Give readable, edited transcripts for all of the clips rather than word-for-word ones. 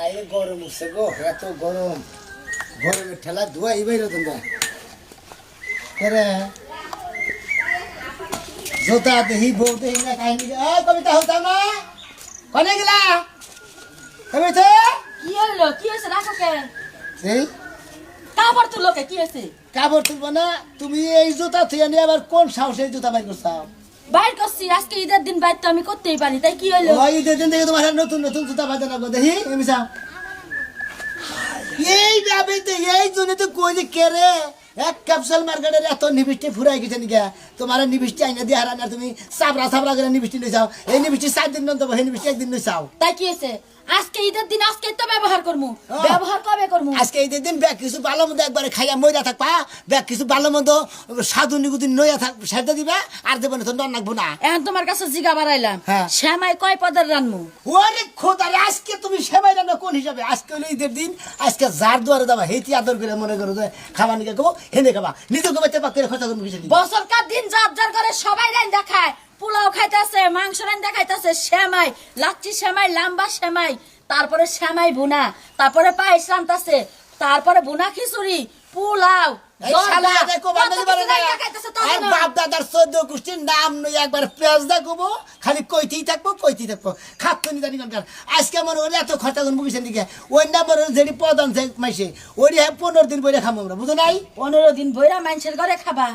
আরে গরম উঠছে গো, এত গরম, গরমের ঠেলা ধোয়া এই বাইরে তোমরা করে জোতা দেহি বউ দেহি না কাহিনী কবিতা হতা না কনে গেলা কবিতা কি হলো কি হয়েছে রাখো কে এই কাপড় তুলো কে কি হয়েছে কাপড় তুলবো না তুমি এই জুতা থুয়ে নিয়ে আবার কোন সাহসে এই জুতা বাইর করছাও বাইর করছি আজকে ঈদের দিন বাইর তো আমি করতেই পারি তাই কি হলো ওই ঈদের দিন থেকে তোমার নতুন নতুন জুতা বাজা লাগবে দেখি এমিসা এই যাবেতে এই জন্য তো কই যে কেরে এক ক্যাপসুল মার্কেটের এত নিবিষ্টি ফুরাই গেছে নিকা তোমার নিবিষ্টি আইনা দিয়ে হারান আর তুমি সাবরা সাবরা করে নিবিষ্টি নিয়ে যাও এই নিবিষ্টি 7 দিন নন্ত এই নিবিষ্টি একদিন নিয়ে যাও তাই কি হয়েছে আজকে ঈদের দিন আজকে তো ব্যবহার করমু ব্যবহার কবে করমু আজকে ঈদের দিন ব্যাগ কিছু ভালো মন্দ একবারে খাইয়া মইরা থাকবা ব্যাগ কিছু ভালো মন্দ সাধু নিগুদিন নইয়া থাক সাইডে দিবা আর দেব না তো নন নাকবো না এখন তোমার কাছে জিগা বাড়াইলাম হ্যাঁ। শ্যামাই কয় পদের রানমু ওরে খোদারে আজকে তুমি সেবাই রান্না কোন হিসাবে আজকে হলো ঈদের দিন আজকে যার দুয়ারে যাবা হেতি আদর করে মনে করো যে খাবা নিকে খাবো হেনে খাবা নিজে খাবা চেপা করে খরচা করবো কিছু বছরকার দিন যার যার করে সবাই রান দেখায় পোলাও খাইতেছে মাংস রান দেখাইতেছে শ্যামাই লাচ্ছি শ্যামাই লাম্বা শ্যামাই তারপরে শ্যামাই ভুনা তারপরে পায়েস রান্তাছে তারপরে ভুনা খিচুড়ি পোলাও খালি কইতেই থাকবো খাদ্য নিদানি আজকে মনে হলে এত খরচা করবো কিসের দিকে ওই না মনে যেটি প্রধান মাইসে ওই 15 দিন বইরে খাবো আমরা বুঝো নাই 15 দিন বইরা মানুষের ঘরে খাবা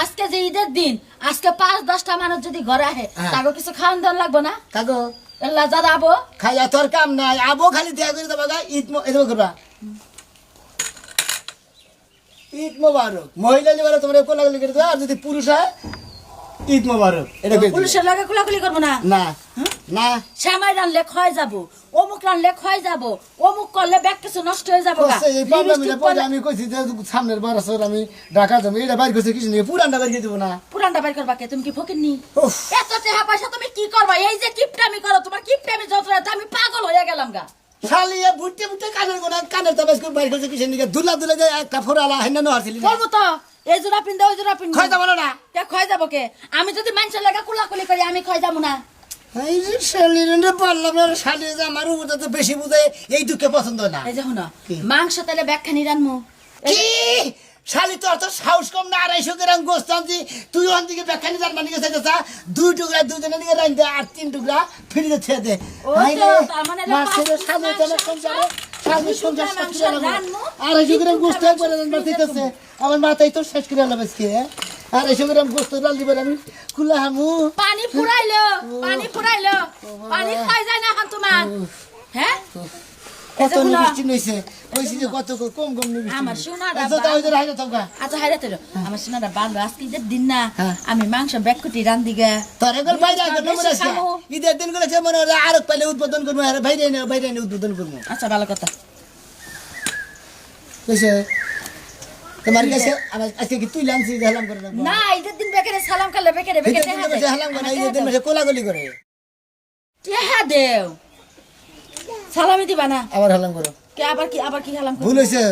আজকে যে ঈদের দিন আজকে 5-10টা মানুষ যদি ঘরে আহে তাকে কিছু খাওয়ান দাওয়ান লাগবো না তাগো এল্লা যারা আবো খাইয়া তোর কাম নাই আবো খালি দেয়া করে দেবা ঈদ এরকম করবা ঈদ মোবারক মহিলা নিবারে তোমরা কোলাগুলি করে দেবা আর যদি পুরুষ হয় ঈদ মোবারক এটা কই পুলিশের লাগে কোলাকুলি করবো না না না শ্যামাই রানলে ক্ষয় যাবো অমুক রানলে ক্ষয় যাবো অমুক করলে ব্যাগ কিছু নষ্ট হয়ে যাবো এই প্রবলেমটা পড়ে আমি কইছি যে সামনের বছর আমি ঢাকা যাবো এটা বাইর করছি কিছু নেই পুরানটা বাইর করে দেবো না পুরানটা বাইর করবা কে তুমি কি ফকিরনি এত টাকা পয়সা তুমি কি করবা এই যে কিপটামি করো তোমার কিপটামি যত আমি পাগল হয়ে গেলাম গা শালিয়া বুটে বুটে কানের তাবাস করে বাইর করছে কিছু নেই দুলা দুলা যে একটা ফোরালা হেনা ন হারছিলি বলবো তো এই জোড়া পিন্দা ওই জোড়া পিন্দা খয় যাবো না কে ক্ষয় যাবো কে আমি যদি মানুষের লাগা কুলাকুলি করি আমি ক্ষয় যাবো না এই যে শালিরে বললাম না শালিরে যে আমার উপর তো বেশি বুঝে এই দুঃখে পছন্দ না এই যে শুনো মাংস তাহলে ব্যাগখানি রানমু কি শালি তোর তো সাহস কম না 250 গ্রাম গোস্ত আনছি তুই ওখান থেকে ব্যাখ্যানি যার মানে গেছে 2 টুকরা দুজনে নিয়ে রাখ দে আর 3 টুকরা ফ্রিজে ছেড়ে দে তার মানে শালি তোমার সংসারে শালি সংসার সব 250 গ্রাম গোস্ত একবারে রান্না দিতেছে আমার মাথায় তো শেষ করে আলাম আজকে 250 গ্রাম গোস্ত রাল দিবার আমি খুলা হামু পানি ফুরাইলো পানি খাই যায় না এখন তোমার হ্যাঁ কত নিবিষ্টি নইছে কইছি যে কত কম কম নিবিষ্টি আমার সোনাটা এত তাও যে রাইলো তোমরা আচ্ছা হাইরাতে আমার সোনাটা বাল আজকে ঈদের দিন না আমি মাংস ব্যাকুটি রান দিগা তোর একবার বাইরে আগে নম্বর আছে ঈদের দিন করে মনে হয় আর পাইলে উদ্বোধন করবো আর বাইরে এনে উদ্বোধন করবো আচ্ছা ভালো কথা কইছে তোমার কাছে আজকে কি তুই লানছি হালাম করে না ঈদের দিন বেকারে সালাম করলে বেকারে হালাম করে ঈদের দিন কোলাগলি করে টেহা দেও সালামি দিবা না আবার হালাম করো কে আবার কি হালাম ভুল হইছে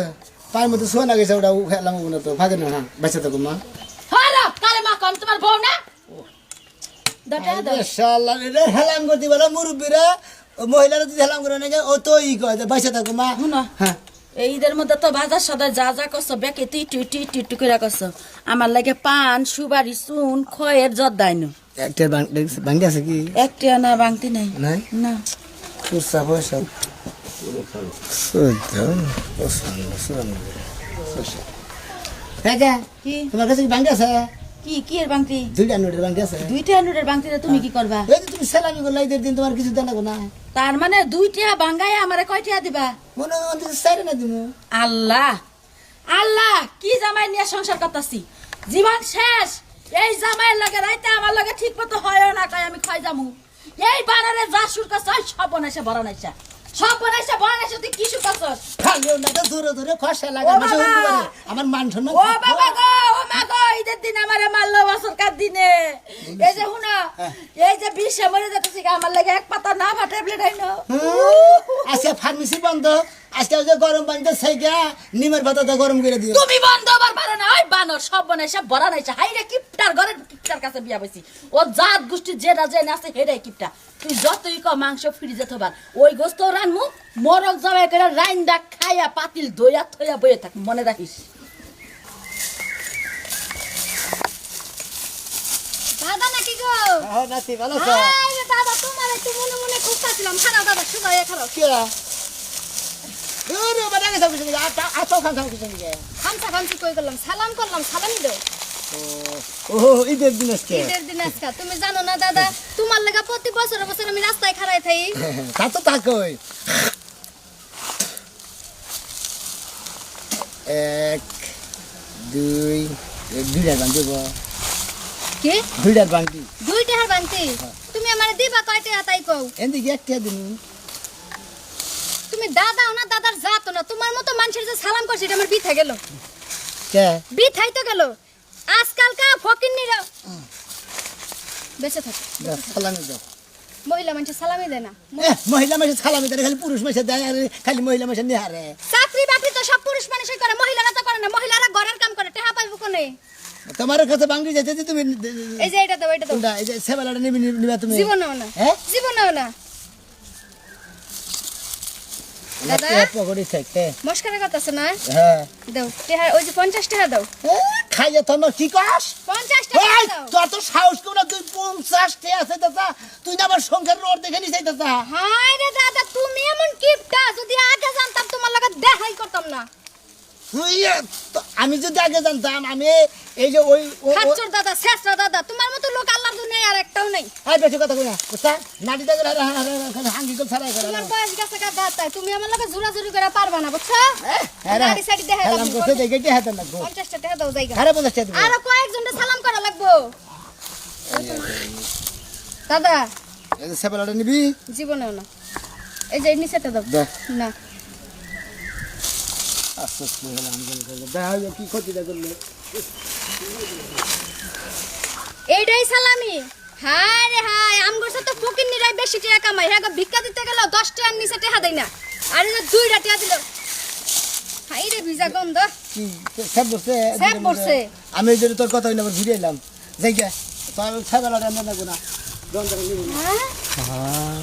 তার মধ্যে সোনা গেছে ওটা হেলাম না তো ভাগে না হ্যাঁ বেঁচে থাকো মা হারা কালে মা কম তোমার বউ না শালা রে হেলাম করতে বলে মুরব্বিরা মহিলারা যদি হেলাম করে না ও তো ই কয় বেঁচে থাকো মা শুনো হ্যাঁ এই ঈদের মধ্যে তো বাজার সদায় যা যা করছো বেকে তুই করে করছো আমার লাগে পান সুবারি চুন খয়ের জত দাইনো একটা ভাঙ্গি আছে কি একটা না বাংতি নাই নাই না কুসা পয়সা কি তোমার কাছে কি ভাঙ্গি আছে কি এর বাংতি 2টা নোটের ভাঙ্গি আছে 2টা নোটের বাংতিতে তুমি কি করবা এই যে তুমি সালামি করলে ঈদের দিন তোমার কিছু দেনা না তার মানে 2টা বাঙ্গায় আমারে কয়টা দিবা মনে হয় সাইরে না দিমু আল্লাহ কি জামাই নিয়ে সংসার করতাছি জীবন শেষ এই জামাইয়ের লগে রাইতে আমার লগে ঠিক মতো হয় না কয় আমি খাই যামু এই বানারে যা শুর করছ সব বনাইছে বড়নাইছে তুই কি শুর করছস খালিও না তো দূরে খসা লাগা আমার মান সম্মান ও বাবা গো ও মা গো ঈদের দিন আমারে মারলো বছরকার দিনে এই যে হুনা এই যে বিষে মরে যাচ্ছে আমার লাগে এক পাতা না ভা ট্যাবলেট আইনো আজকে ফার্মেসি বন্ধ আজকে ওই যে গরম পানিতে সেইগা নিমের পাতাটা গরম করে দিও তুমি বন্ধ আবার পারো না ওই বানর সব বনাইছে বড়নাইছে হাই রে কিপটার ঘরে কিপটার কাছে বিয়া বইছি ও জাত গোষ্ঠী যেটা যে আছে হেডাই কিপটা তুই যতই ক মাংস ফ্রিজে থবার ওই গোস্ত রানমু মরক জবাই করে রাইন্দা খাইয়া পাতিল ধইয়া থইয়া বইয়ে থাক মনে রাখিস দাদা নাকি গো হ্যাঁ নাতি ভালো আছো আই রে দাদা তোমার একটু মনে মনে খুঁজতাছিলাম খারাপ দাদা শুভাই খারাপ কি দূর বাড়া গেছে কিছু নিয়ে আতো খান খান কিছু নিয়ে খামসা কই করলাম সালাম করলাম সালামি দাও ও ঈদের দিন আজকে ঈদের দিন আজকে তুমি জানো না দাদা তোমার লাগা প্রতি বছর বছর আমি রাস্তায় খাড়াই থাই তা তো থাকই এক দুই দুইটার বান্ধি কি দুইটার বান্ধি দুইটা হার বানতি তুমি আমারে দিবা কয়টা তাই কও এদিকে একটা দিন তুমি দাদাও না দাদার জাতো না তোমার মতো মানুষের যে সালাম করছে এটা আমার বিথা গেল কে বিথাই তো গেল আজকালকা ফকিন্নিরা বেঁচে থাকে সালামি দাও মহিলা মানুষ সালামি দেয় না মহিলা মাসে সালামি দেয় খালি পুরুষ মাসে দেয় আর খালি মহিলা মাসে নিহারে চাকরি বাকরি তো সব পুরুষ মানুষই করে মহিলারা তো করে না মহিলারা ঘরের কাম করে টেহা পাইব কোনে তোমার কাছে বাংলি যাইতে যে তুমি এই যে এটা দাও এটা দাও কোনটা এই যে সেবালাটা নিবা তুমি জীবনেও না হ্যাঁ জীবনেও না দাদা? পকড়ি থাকতে মস্কারা করতেছে না হ্যাঁ দাও টেহা ওই যে 50 টাকা দাও খাইয়া তো কি কস 50 টাকা এই, দাও তোর তো সাহস কেউ না তুই 50 টে আছে দাদা তুই না আমার সংখ্যার রোড দেখে নিস দাদা হায় রে দাদা তুমি এমন কিপটা যদি আগে জানতাম তোমার লাগা দেখাই করতাম না তুই আমি যদি আগে জানতাম আমি এই যে ওই খাচ্চর দাদা শেষরা দাদা তোমার মতো লোক আল্লাহর দুনিয়ায় আর একটাও নাই বেশি কথা কই না বুঝছা নাটি দাদা হাঙ্গি কল ছাড়াই করে তোমার বয়স গেছে কা দাদা তুমি আমার লাগা জোরা জুরি করে পারবা না বুঝছো নাড়ি সাইড দেখাই সালাম করতে দেখে কি হাতে না 50 টাকা দাও জায়গা আরে 50 টাকা আর কয়েকজনকে সালাম করা লাগবো দাদা এই যে সেবালাটা নিবি জীবনেও না এই যে নিচেটা দাও দে না আস্তে আস্তে হলাম দেখা কি ক্ষতিটা করলে এইটাই সালামি হায় রে হায় আমগর সাথে ফকির নিরাই বেশি টাকা কামাই হ্যাঁ গো, ভিক্ষা দিতে গেল 10 টাকার নিচে টাকা দেই না আর এই যে 2 টাকা দিল হাই রে ভিজা গন্ধ কি সব বসে সব বসে। আমি এই যে তোর কথা হইনা ঘুরে এলাম জায়গা তোর সেবালাটা আনন্দ না গুনা দন্দরা নিবি হ্যাঁ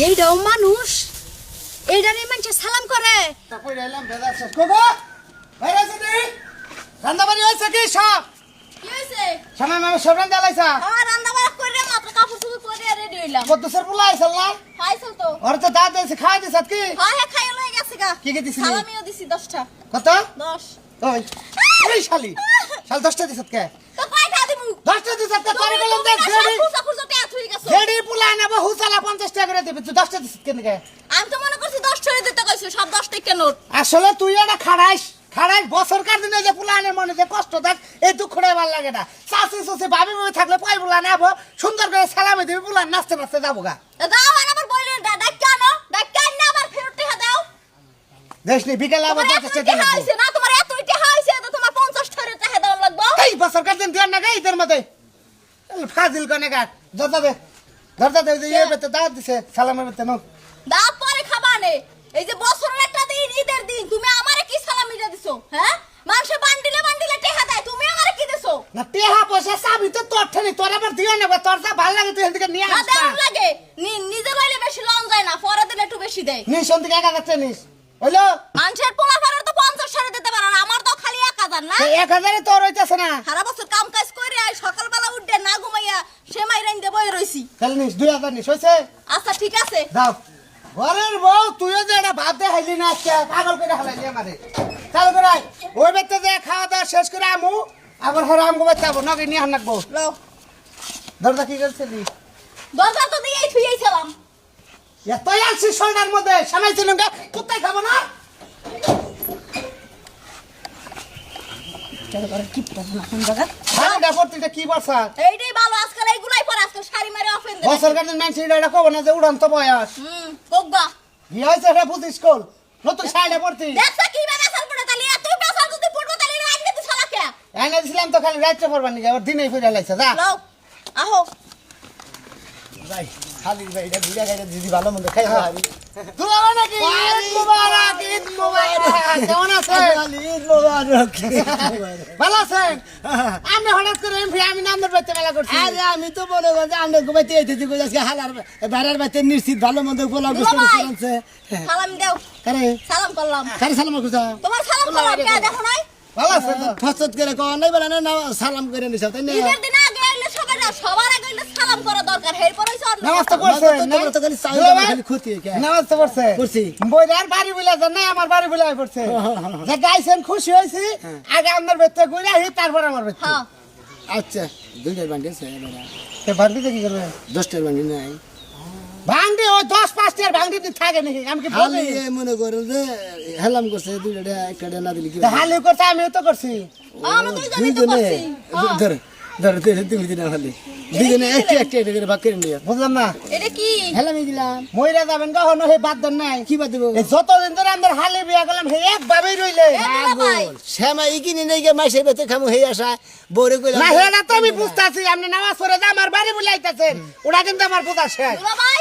এইটাও মানুষ এইটারই মানুষ সালাম করে তারপর এলাম বেদা শেষ কোগো বাইরে আছে রান্না বাড়ি হইছে কি সব কি হইছে সময় মামা সব রান্না লাইছা আমার রান্না বাড়া করে মাত্র কাপড় চোপড় পরে রেডি হইলাম কত সর পুলা আইছল না খাইছল তো ওর তো দাঁত দিছে খাই দিছ কি হ্যাঁ হ্যাঁ খাই লই গেছে গা কি কি দিছিলি? সালামিও দিছি 10টা কত 10 ওই ওই শালি শাল 10টা দিছত কে তো কয়টা দিমু 10টা দিছত কে তোরে গেলাম দেখ রেডি খুচা খুচা তে আথুই গেছো রেডি পুলা না বহু চালা 50 টাকা করে দিবি তুই 10টা দিছত কেন কে আমি তো মনে করছি 10 টাকা দিতে কইছো সব 10 টাকা নোট আসলে তুই এটা খাড়াইস খাড়াইস বছর কার দিনে যে পুলানের মনে যে কষ্ট দেখ এই দুঃখটাই ভালো লাগে না চাষি চুষি ভাবি ভাবি থাকলে পাই পুলা নেবো সুন্দর করে সালামি দিবি পুলান নাচতে নাচতে যাবো গা দাও আর আমার বইলে ডাক কেন ডাক কেন না আবার ফেরত টাকা দাও দেশ নি বিকেলে আবার তোমার 50 এত টাকা টাকা লাগবে হইছে না তোমার এত টাকা হইছে তো তোমার 50 টাকা দাও লাগবে এই বছর কার দিন দিয়ার না গাই ইদের মধ্যে ফাজিল কনে গা দরজা দে যে এই বেতে দাঁত দিছে সালামের বেতে নো দাও পরে খাবা নে এই যে বছরের একটা দিন ঈদের দিন তুমি আমারে কি সালামিটা দিছো হ্যাঁ মানুষে বান্ডিলে বান্ডিলে টাকা দেয় তুমি আমারে কি দিছো না টেহা পয়সা চাবি তো তোর ঠেনি তোর আবার দিও না তোর যা ভালো লাগে তুই এদিকে নিয়ে না আসতা দেও লাগে নিজে লইলে বেশি লন যায় না পরে দিলে একটু বেশি দেয় নিস ওদিকে একা কাছে নিস হইলো মানুষের পোলা পারের তো 50 টাকা দিতে পারে না আমার তো খালি 1000 না সেই 1000 তোর হইতাছে না সারা বছর কাম কাজ করে আই সকালবেলা উঠে না ঘুমাইয়া সেমাই রাইন দে বই রইছি তাহলে নিস 2000 নিস হইছে আচ্ছা ঠিক আছে দাও ঘরের বউ তুইও যে এটা ভাত দেখাইলি না আজকে পাগল করে হালাইলি আমারে চালু করে আয়। ওই বেতে যে খাওয়া দাওয়া শেষ করে আমু আবার হরে আমগো বাচ্চা যাবো নগে নিয়ে হান রাখবো লও দরজা কি করছিলি দরজা তো দিয়েই থুইয়েছিলাম এতই আলছি শোল্ডার মধ্যে সামাই ছিলাম গা কুত্তাই খাবো না শাড়িটা পরতে কি বর্ষা এইটাই ভালো আজকাল এইগুলাই পরে আজকাল শাড়ি মারে অফেন দে বছর কাটিন মানছি এটা কব না যে উড়ান্ত বয়স কোগা কি হয়েছে এটা বুঝিস স্কুল নতুন শাড়িটা পরতি দেখছ কি ভাবে সাল পড়ে তালি এত বেসাল যদি পড়বো তালি রাইন দে ছালাকে এনে দিছিলাম তো খালি রাত্রে পরবার নিয়ে আবার দিনেই ফিরে লাইছে যা লও আহো যাই খালি ভাই এটা ভিড়া গাইটা দিদি ভালো মন্দ খাই খাবি দুলাভাই নাকি ঈদ মোবারক, ঈদ মোবারক। কেমন আছেন? ঈদ মোবারক ভালো আছেন? আপনি হঠাৎ করে এমপি আমি নামের বাড়িতে মেলা করছি। আরে আমি তো মনে করছি আমরা ঘুমাইতে এইতেছি কই আজকে হালার বেড়ার বাড়িতে নিশ্চিত ভালো মন্দ পোলাও গোস্ত দুলাভাই। আনছে সালাম দাও কারে সালাম করলাম কারে সালাম করছো তোমার সালাম করলাম কে দেখো নাই ভালো আছেন তো? ফসত করে কোন নাই বলে না সালাম করে নিছ তাই না ঈদের দিন আগে এলে সবার আগে এলে সালাম করা দরকার এরপর হইছে অন্য নামাজ তো কথা। পড়ছেন না? তোমরা তো খালি চাউল দুলাভাই? খালি খুঁতি কে নামাজ তো পড়ছে? করছি। বইরার বাড়ি বলে যান নাই, আমার বাড়ি বলে পড়ছে। যে গাইছেন খুশি হয়েছি, আগে আপনার বাড়িতে ঘুরে আসি, তারপর আমার বাড়িতে। হ্যাঁ আচ্ছা দুইটার বান্ডিল আছে বেড়া তো ভাঙড়িতে কি করবে? 10টার বান্ডিল নাই ভাঙড়ি ওই 10-5টার ভাঙড়িতে থাকে নাকি? আমি কি খালি বলি? মনে করো যে হেলাম করছে দুইটা একটা না দিলি কি তা হালি করতে আমিও তো করছি। আমরা দুইজনই তো দুইজনে করছি হ্যাঁ। ধর ধর তুমি দিনা খালি দুইজনে একটা একটা একটা করে ভাগ করে নিয়ে বুঝলাম না, এটা কি হেলামি দিলাম মইরা যাবেন কখনো হে বাদ দেন নাই। কি বাদ দেবো এই যতদিন ধরে আমাদের হালি বিয়া করলাম হে একভাবেই রইলে। এ দুলাভাই শ্যামা ইকিনি নেই গে মাসের বেতে খামু হয়ে আসা বরে কইলাম না হেটা তো আমি বুঝতাছি, আপনি নামাজ পড়ে যে আমার বাড়ি বলে আইতাছেন, ওটা কিন্তু আমার বুঝা শেষ। দুলাভাই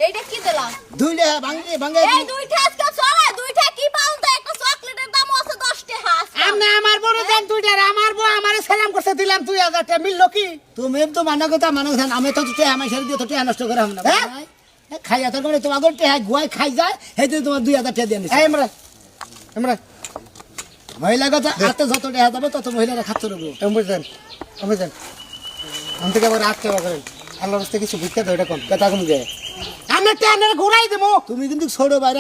এইটা কি দিলাম দুইটা ভাঙে ভাঙে এই দুইটা আজকে চলে দুইটা কি পাউন তো একটা চকলেটের দাম আছে 10 টাকা আজকে। আপনি আমার বড় দেন দুইটার, আমার বউ আমারে সালাম করছে দিলাম 2000 টাকা, মিললো কি? তুমি তো মানা কথা মানা কথা আমি তো তে আমার ছেড়ে দিয়ে তো তে নষ্ট করে আমরা হ্যাঁ? খাইয়া তো করে তোমাদের তে গুয়াই খাই যায় হেতে তোমার 2000 টাকা দিয়ে নিছে এই আমরা আমরা মহিলা কথা হাতে যত টাকা যাবে তত মহিলারা খাচ্ছে রবো বুঝলেন বুঝলেন আমি থেকে আবার রাত কেবা করেন আল্লাহর রাস্তায় কিছু ভিক্ষা দাও, এটা কোন কথা কম গে আমরা টেনের ঘুরাই দেবো। তুমি কিন্তু ছোট বাইরে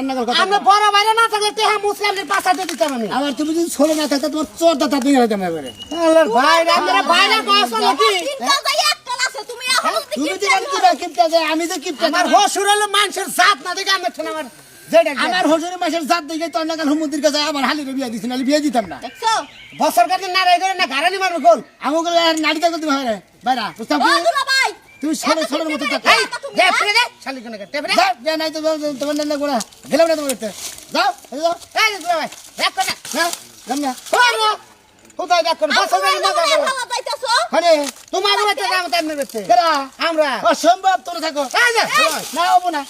না কথা আমরা বড় বাইরে না থাকলে টেহা মুসলিমদের পাশাতে দিতাম আমি। আবার তুমি যদি ছোট না থাকতে তোমার চোর দাতা দিয়ে হইতাম এবারে আল্লাহর বাইরে আমরা বাইরে কষ্ট নাকি? তিনটা যাই একটা আছে তুমি এখন তুমি তো কিবা কিপটা যায় আমি তো কিপটা আমার হসুর হলো মানুষের জাত না দেখে আমি ঠেনে আমার যেটা আমার হজুরি মাসের জাত দেখে তো অন্য হুমুদির কাছে আমার হালিরে বিয়া দিছি নাহলে বিয়ে দিতাম না দেখছো বছর কাটে নাড়াই করে না গাড়ানি মারবো গোল। আমাকে নাড়িটা করতে হয় বাইরা বুঝতাম ও দুলাভাই তুমি ছোট মতো থাকো এই দে ফিরে দে শালি কোনে টেপে দে। যাও যা নাই তো তোমার না গোড়া গেলাম না তোমার কাছে যাও যাও এই দুলা ভাই রাখ করে না যাম না ওরে কোথায় রাখ করে বছর কাটে না তুমি করো ভালো যাইতাছো আরে তোমার বাচ্চা দাম তার মেরেছে কেরা আমরা অসম্ভব তোরা থাকো এই যে না হবো না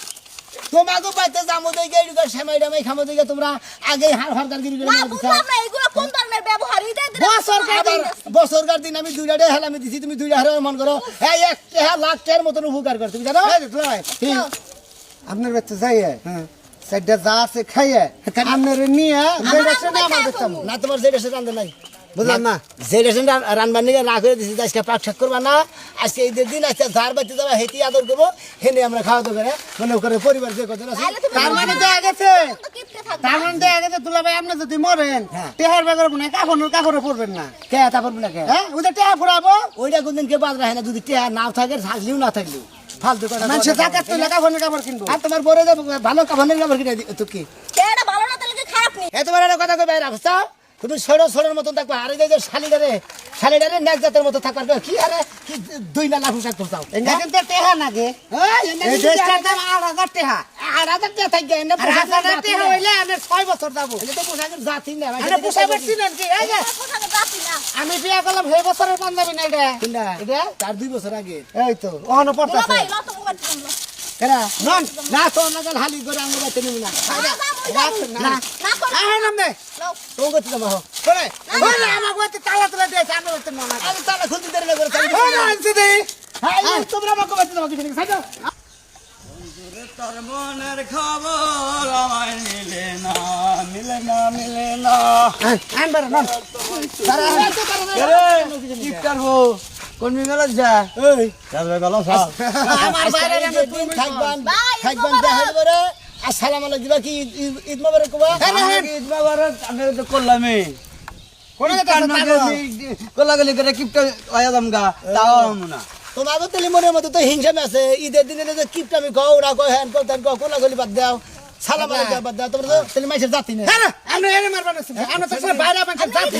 তোমাকে পাইতে যাবো দেখে এদিকে সেমাই ডামাই খামো দেখে তোমরা আগে হার হারদার গিরি করে না মেরে দিছো। বুঝলাম না এগুলো কোন ধরনের ব্যবহার ঈদের দিনে বছর কাটে বছরকার দিন আমি দুইটা হেলামি দিছি তুমি দুইটা হারে মন করো এই এক লাখ টাকার মতন উপকার কর তুমি জানো এই যে দুলা ভাই আপনার বাচ্চা যাইয়ে সাইডটা যা আছে খাইয়ে আপনার নিয়ে যেটা সেটা আমার দেখতাম না তোমার যে রেস্টুরেন্ট রান্ধে নাই বুঝলাম না যে রেস্টুরেন্ট রানবার নিয়ে রাখ করে দিছি আজকে পাক শাক করবা না আজকে ঈদের দিন আজকে ধার বাড়তে যাবা হেঁটে আদর করবো হেনে আমরা খাওয়া দাওয়া করে মনে করে পরিবার যে কত আছে তার মানে দেখা গেছে তো কিপটে থাকবে তার মানে দেখা গেছে দুলা ভাই আপনি যদি মরেন টেহার বেগর না কাপড় পড়বেন না কে তারপর না কে হ্যাঁ ওদের টেহা ফুরাবো ওইটা কোনদিন কে বাদ রাখে না যদি টেহা না থাকে থাকলেও না থাকলেও ফালতু কথা মানুষের জাকাত তুলে কাপড় কিনবো আর তোমার বড় ভালো কাপড়ের কাপড় কিনে তো কি এটা ভালো না তাহলে কি খারাপ নেই এ তোমার একটা কথা কই বাইরে রাখছ তুমি ছোড়ের মতন থাকবা আরে যে শালিডারে নেক জাতের মতো থাকবার কি আরে কি দুই না লাখ পোশাক করছাও এঙ্গা কিন্তু টেহা নাগে এই দেশটার দাম 8000 টেহা আর আদার তে থাকবে এনে আর 1000 টেহা হইলে আমি 6 বছর যাবো এটা তো পোশাকের জাতি না আমি পোষাই পারছি না কি এই যে পোশাকে যাচ্ছি না আমি বিয়া করলাম সেই বছরের পাঞ্জাবি না এটা কিনা এটা তার 2 বছর আগে এই তো ওখানে পড়তেছে দুলাভাই লত মোবাইল দিলাম কেনা নন না তো না গাল হালি করে আঙ্গুল বাইতে নিব না না না করো আহে নামনে লাও তো গতি না বাহ করে ওরে আমার গতে তালা তালা দিয়েছে আমি বলতে মনে হয় আরে তালা খুলতে দেরি না করে চাই ওরে আনছি দেই হ্যাঁ তোমরা আমাকে বাইতে দাও কিছু সাইডো তোর মনের খবর আমায় মিলে না আনবার নন কি করবো কোন মেলা যা এই যাবে গেল সব আমার বাইরে আমি দিন থাকবান ভাই, থাকবান দেখা করে আসসালামু আলাইকুম দিবা কি ঈদ মোবারক কবা ঈদ মোবারক আমি তো করলামই কোন কথা কোলাগুলি করে কিপটা আয়া দাম গা তাও না তোমাকে তেলি মনের মধ্যে তো হিংসা আছে ঈদের দিনে যে কিপটা আমি কও না কও হ্যান কও তেন কও কোলা গলি বাদ দাও সালাম আলাইকুম বাদ দাও তোমরা তো তেলি মাইসের জাতি না হ্যাঁ আমরা এনে মারবার না আমরা তো সব বাইরে মানুষ জাতি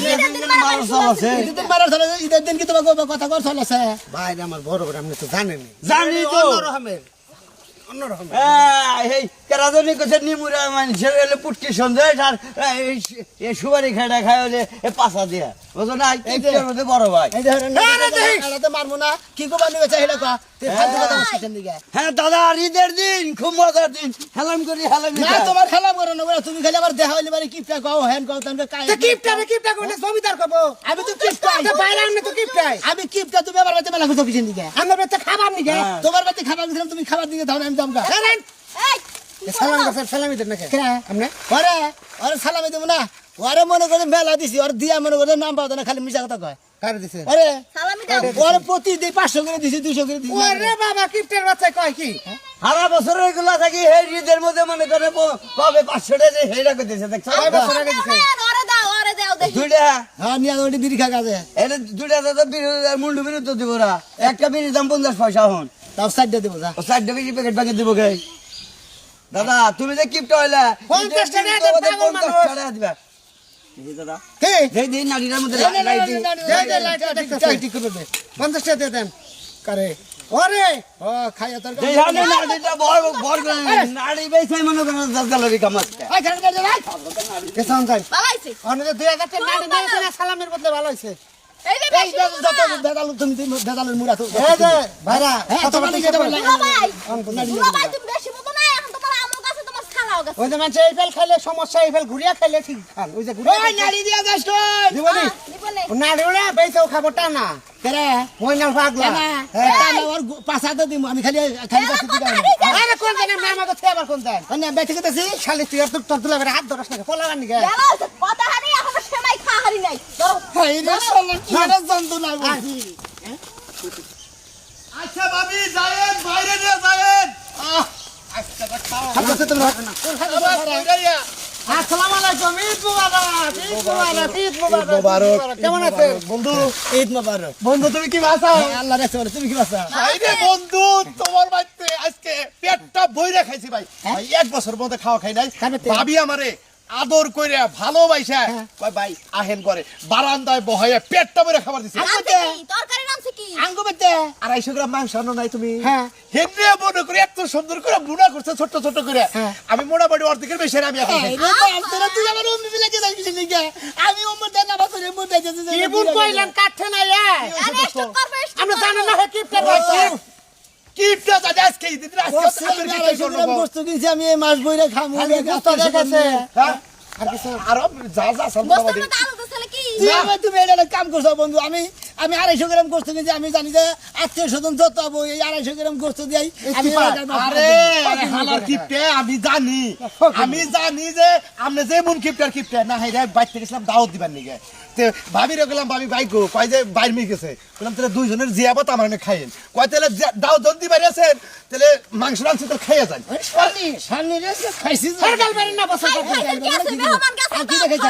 না মানুষ সব আছে ঈদের দিন মারার চলে ঈদের দিন কি তোমাকে কথা কর চলেছে বাইরে আমার বড় বড় আপনি তো জানেন জানি তো অন্য রকমের এই কেরাজনি কইছে নিমুরা মানুষের হলে পুটকি সন্দেশ আর এই সুপারি খেটা খায় হলে পাছা দিয়া বুঝো না কিপটার মধ্যে বড় ভাই এই ধরেন তো মারবো না কি কো বানি বেচা হেডা কো তুই ফালতু কথা বলছিস দিকে হ্যাঁ দাদা ঈদের দিন খুব মজার দিন হেলাম করি হেলাম না তোমার খেলা করো না তুমি খালি আবার দেখা হইলে বারে কিপটা কও হ্যান কও তুমি কাই কিপটা কইলে জমিদার কব আমি তো কিপটা বাইরে আমি তো কিপটাই আমি কিপটা তুমি আবার বাতে মেলা কিছু কিছু দিকে আমার বেতে খাবার নিগে তোমার বাতে খাবার দিছিলাম তুমি খাবার দিকে দাও না আমি দামকা এই সালাম গাছের সালামি দেন নাকি আপনি ওরে ওরে সালামি দেব না ওরে মনে করে মেলা দিছি ওর দিয়া মনে করে নাম পাও না খালি মিছা কথা কয় কার দিছে আরে সালামি দাও ওরে প্রতি দিন 500 করে দিছি 200 করে দিছি ওরে বাবা কিপটার বাচ্চা কয় কি সারা বছর এগুলা থাকি এই ঈদের মধ্যে মনে করে পাবে 500 টাকা হেডা করতেছে দেখছো কয় বছর আগে দিছে ওরে দাও দেখি দুইটা হ্যাঁ নিয়া ওটি বিড়ি খা গাছে এটা দুইটা তো মুন্ডু বিরুদ্ধ দিব ওরা একটা বিড়ির দাম 50 পয়সা হন তাও সাইড দেব যা ও 60 টাকা প্যাকেট প্যাকেট দিব গে দাদা তুমি যে কিপটা হইলা 50 টাকা দেন, পাগল মানুষ। 50 টাকা দিবা এই দাদা কে এই দিন নাড়িটার মধ্যে দে লাইটিং দে লাইটটা দেখতে ঠিক করে দে 50 টাকা দিয়ে দেন কারে ওরে ও খাইয়া তোর এই হানে নাড়িটা বড় বড় নাড়ি বেচাই মনে করেন 10 ডলারই কামাচ্ছে আই খানে দে ভাই কেসান যাই পালাইছে অনেকে 2000 টাকা নাড়ি দিয়েছে না সালামের বদলে ভালো হইছে এই যে এই যত বেদাল তুমি বেদালের মুড়া তো এই যে ভাইরা হ্যাঁ কত তোমার টাকা দিকে দেবেন? ভাই তুমি বেশি মতো না এখন তোমার আমার কাছে তোমার খালাও কাছে ওই যে মানুষ এই ফেল খাইলে সমস্যা এই ফেল ঘুরিয়া খাইলে ঠিক খান ওই যে ঘুরিয়া ওই নাড়ি দিয়া যাস কই দিবনি নিবনে নাড়ি ওরা বেইছেও খাবো টানা কেরে মই না পাগলা না হ্যাঁ। তাহলে ওর পাছা তো দিমু আমি খালি খালি পাছা দিতে আরে কোন জানে মেমা তো আবার কোন দেন আমি বেঁচে গেছি খালি তুই আর তোর তুলা করে হাত ধরাস না পোলাবার নিগে গেল কথা হারি এখন সেমাই খাহারি নাই ধরো হাই রে শালা ছাড়া জন্তু না বলছি আচ্ছা ভাবি যায়েন বাইরে নিয়ে যায়েন খাচ্ছে তো না আসসালামু আলাইকুম ঈদ মুবারক ঈদ মুবারক ঈদ মুবারক কেমন আছেন বন্ধু ঈদ মোবারক বন্ধু তুমি কি বাসা আল্লাহ রাখছে বলে তুমি কি বাসা আইরে বন্ধু তোমার বাড়িতে আজকে পেটটা বইরা খাইছি ভাই ভাই 1 বছর মধ্যে খাওয়া খাই নাই খাবেতে? ভাবি আমারে আদর কইরা ভালোবাসা কয় ভাই আহেন করে বারান্দায় বহাইয়া পেটটা বইরা খাবার দিছে নামছে কি তরকারি নামছে কি আঙ্গু বেতে 250 গ্রাম মাংস আনো নাই তুমি হ্যাঁ। হেনরে মনে করে এত সুন্দর করে বুনা করছে ছোট ছোট করে হ্যাঁ। আমি মোটামুটি অর্ধেকের বেশি আমি এখন খাই। এই রে তো তোরা তুই আমার উম্মি মিলে কে যাইছিস নিকে আমি উম্মর দেন না বাসরে মুদ যাইছিস কি বুন কইলেন কাটতে না এ আরে স্টপ করবে আমরা জানেন না কিপটা বলছে কিপটা যা আজকে দিন আজকে আমি কি করব গোস্ত কিনছি আমি এই মাছ বইরে খামু খালি গোস্ত দেখাছে হ্যাঁ আর কিছু আর যা যা বস্তার সামনে মধ্যে আলু দিছলে কি তুমি এটা একটা কাম করছো বন্ধু আমি 250 গ্রাম গোস্ত কিনছি আমি জানি যে আত্মীয় স্বজন যত হবো এই 250 গ্রাম গোস্ত দিয়াই আমি আরে হালার কিপটে আমি জানি যে আপনি যে মন কিপটার কিপটে না হাই রে বাইতে গেছিলাম দাওয়াত দিবার নিগে তে ভাবি গেলাম ভাবি বাইকো কয় যে বাইর মি গেছে বললাম তাহলে দুইজনের জিয়াবত আমার এনে খাইেন কয় তাহলে দাওয়াত যদি বাইরে আছেন তাহলে মাংস রাঁধছি তো খাইয়া যান সামনে রে খাইছি সরকার বাড়ি না বসে আর কি দেখেছ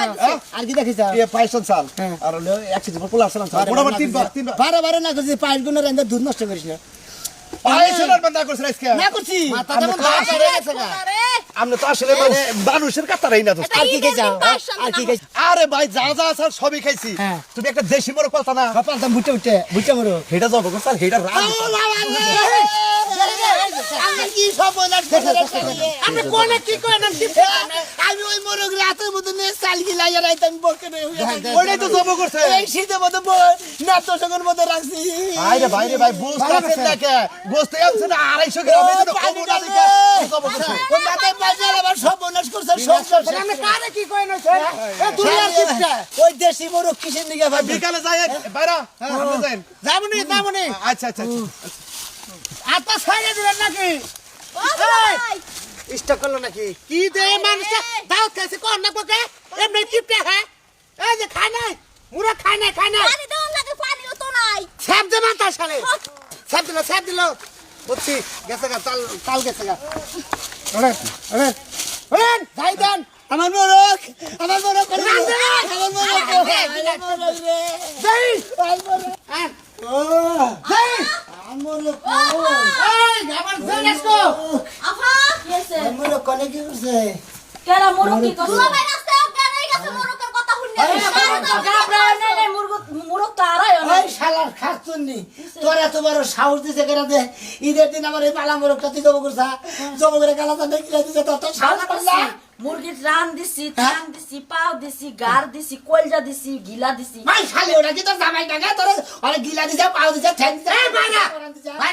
আর কি দেখেছ এ পাইছন চাল আর হলো 1 কেজি পোলা আসলাম চাল মোটামুটি তিনবার বারে বারে না করছি পায়ের গুণ রান্দা দুধ নষ্ট করিস না পাইছন আর বান্দা করছ আজকে না করছি মাথা দেবন দাঁত বেড়ে গেছে গা আপনি তো আসলে মানে মানুষের কাতারাই না দোস্ত আর কি খাইছ আর কি খাইছ আরে ভাই যা যা স্যার সবই খাইছি হ্যাঁ। তুমি একটা দেশি মোরগ পালতা না কপালটা বুটে উঠে বুটে মরো হেটা যাবো স্যার হেটা রাগ আমি কি সব বলার আপনি কোনে কি করেন কিপটা আমি ওই মোরগ রাতের মধ্যে নে চাল গিলাই রাইতাম বকে ওইটাই তো জব করছে এই শীতের মধ্যে নাত সঙ্গের মধ্যে রাখছি আরে ভাই রে ভাই বুঝতে পারছেন না কে বুঝতে পারছেন না 250 গ্রাম এই তো কম না দেখে জব করছে ওই মাথায় বাজার আবার সব বনাস করছে সব আপনি কারে কি করেন হইছে এ দুনিয়ার কিপটা ওই দেশি মোরগ কিসের নিগে ভাই বিকালে যাই বাইরা আপনি যান যাবনি আচ্ছা আচ্ছা আতা ছাইড়ে দিবেন নাকি ইষ্ট করলো নাকি কি দে মানুষ দাওয়াত খাইছে কোন না বকে এমনি কিপটা হ্যাঁ এই যে খায় নাই মুরা খায় নাই পানি দাও লাগে পানিও তো নাই ছাপ দে মাথা শালে ছাপ দিল বুঝছি গেছে গা তাল গেছে গা ওরে যাই দেন আমার মোরগ করে আমার মোরগ রে যাই যাই মোরগ এই আবার জেলেসকো আফা কেছে মোরগ কোনে কি করছে কেরা মুরগ কি করছে দুলা ভাই রাস্তায় গাড়ি গেছে মোরকের কথা শুনলে গাবরা নেলে মুরগ মুরগ তো আড়াই ওই শালার খাচ্ছুন্নি তোর এত বড় সাহস দিছে কেন দে ঈদের দিন আমার এই পালা মোরগটা তুই জব করছা জব করে গালা জানে কিলা দিছে তোর তো সাহস করলা মুরগির রান দিছি ঠ্যাং দিছি পাও দিছি গার দিছি কলজা দিছি গিলা দিছি মাই শালি ওটা কি তোর জামাই টাকা তোর অনেক গিলা দিছে পাও দিছে ঠ্যাং দিছে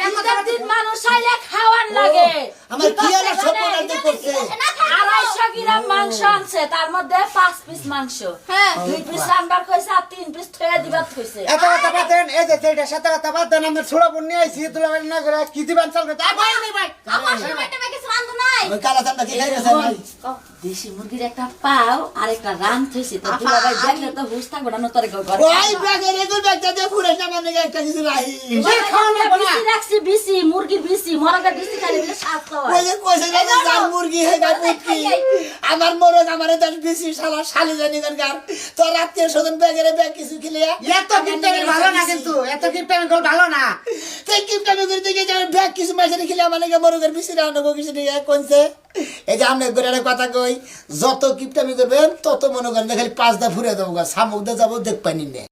ঈদের দিন মানুষ আইলে খাওয়ার লাগে আমার কি হলো সব পড়াতে করছে 250 গ্রাম মাংস আনছে তার মধ্যে 5 পিস মাংস হ্যাঁ 2 পিস রান্নার কইছে আর 3 পিস থয়ে দিবার কইছে এত কথা বাদ দেন এই যে সেইটা সাথে কথা বাদ দেন আমরা ছোড়া বোন নিয়ে আইছি তুলা বাড়ি না করে কি দিবেন চলবে তা ভাই নেই ভাই আমার সময়টা কিছু রান্ধ নাই ওই কালা চান্দা কি খাই গেছে ভাই দেশি মুরগির একটা পাও আর একটা রান থইছে তো দুলা ভাই দেখলে তো হুশ থাকবে না নতরে করে ওই ব্যাগের এগুলো ব্যাগটা দিয়ে ফুরে না মানে একটা কিছু রাহি বিসি রাখছি বিসি মুরগির বিসি মরগের বিসি খালি বলে স্বাদ ওই হয় যে কইছে যে জান মুরগি হে গায় মুরগি আমার মোরগ আমার দশ বেশি শালা শালি জানি গার তো রাত্রে সদন ব্যাগের ব্যাগ কিছু খেলিয়া এত কিপটামি ভালো না কিন্তু এত কিপটামি কল ভালো না তাই কিপটামি করে দিকে যে ব্যাগ কিছু মাইছে খেলিয়া মানে মোরগের বেশি রান্না কিছু নিয়ে কোনছে এই যে আমরা করে কথা কই যত কিপটামি করবেন তত মনে করেন খালি 5 দা ফুরে দেবো শামুক দা যাবো দেখ পানি নে